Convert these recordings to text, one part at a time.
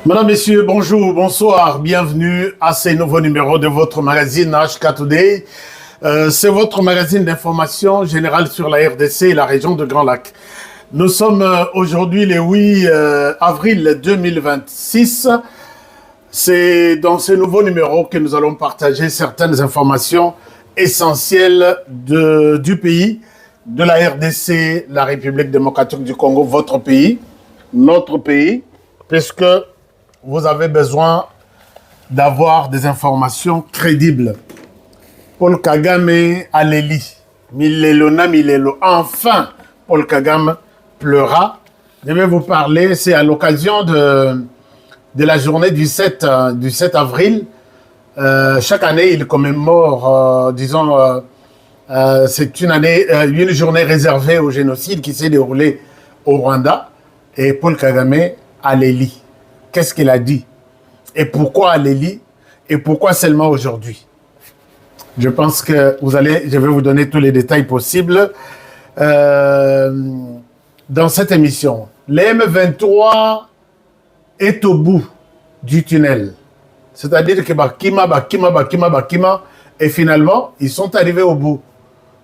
Madame, Messieurs, bonjour, bonsoir, bienvenue à ce nouveau numéro de votre magazine HK Today. C'est votre magazine d'information générale sur la RDC et la région de Grand Lac. Nous sommes aujourd'hui le 8 avril 2026. C'est dans ce nouveau numéro que nous allons partager certaines informations essentielles du pays, de la RDC, la République démocratique du Congo, votre pays, notre pays, puisque vous avez besoin d'avoir des informations crédibles. Paul Kagame à l'Eli. Milelo na milelo. Enfin, Paul Kagame pleura. Je vais vous parler, c'est à l'occasion de la journée du 7 avril. Chaque année, il commémore, c'est une journée réservée au génocide qui s'est déroulé au Rwanda. Et Paul Kagame à l'Eli. Qu'est-ce qu'il a dit? Et pourquoi à l'Eli? Et pourquoi seulement aujourd'hui? Je pense que je vais vous donner tous les détails possibles dans cette émission. Le M23 est au bout du tunnel. C'est-à-dire que Bakima, et finalement, ils sont arrivés au bout.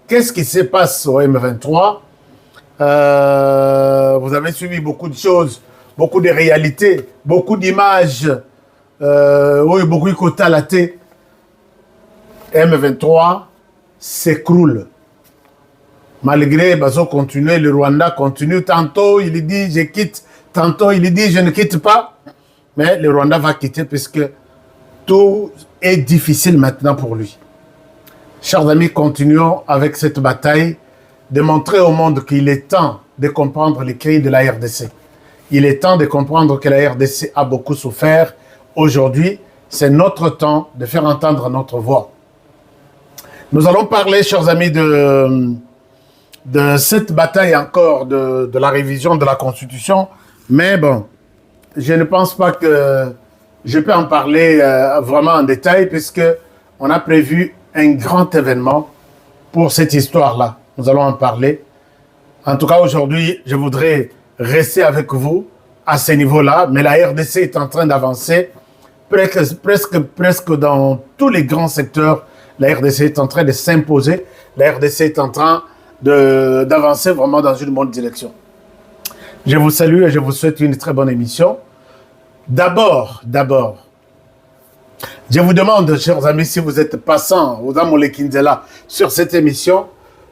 Qu'est-ce qui se passe au M23? Vous avez suivi beaucoup de choses, beaucoup de réalités, beaucoup d'images. Oui, beaucoup de quotas latés. M23 s'écroule. Malgré Bazo continuer, le Rwanda continue. Tantôt il dit je quitte, tantôt il dit je ne quitte pas. Mais le Rwanda va quitter puisque tout est difficile maintenant pour lui. Chers amis, continuons avec cette bataille de montrer au monde qu'il est temps de comprendre les cris de la RDC. Il est temps de comprendre que la RDC a beaucoup souffert. Aujourd'hui, c'est notre temps de faire entendre notre voix. Nous allons parler, chers amis, de cette bataille encore de la révision de la Constitution. Mais bon, je ne pense pas que je peux en parler vraiment en détail puisque on a prévu un grand événement pour cette histoire-là. Nous allons en parler. En tout cas, aujourd'hui, je voudrais rester avec vous à ce niveau-là. Mais la RDC est en train d'avancer presque dans tous les grands secteurs. La RDC est en train de s'imposer. La RDC est en train d'avancer vraiment dans une bonne direction. Je vous salue et je vous souhaite une très bonne émission. D'abord, je vous demande, chers amis, si vous êtes passants, aux Amolé Kinzela, sur cette émission,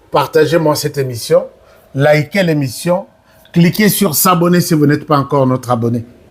partagez-moi cette émission, likez l'émission, cliquez sur s'abonner si vous n'êtes pas encore notre abonné.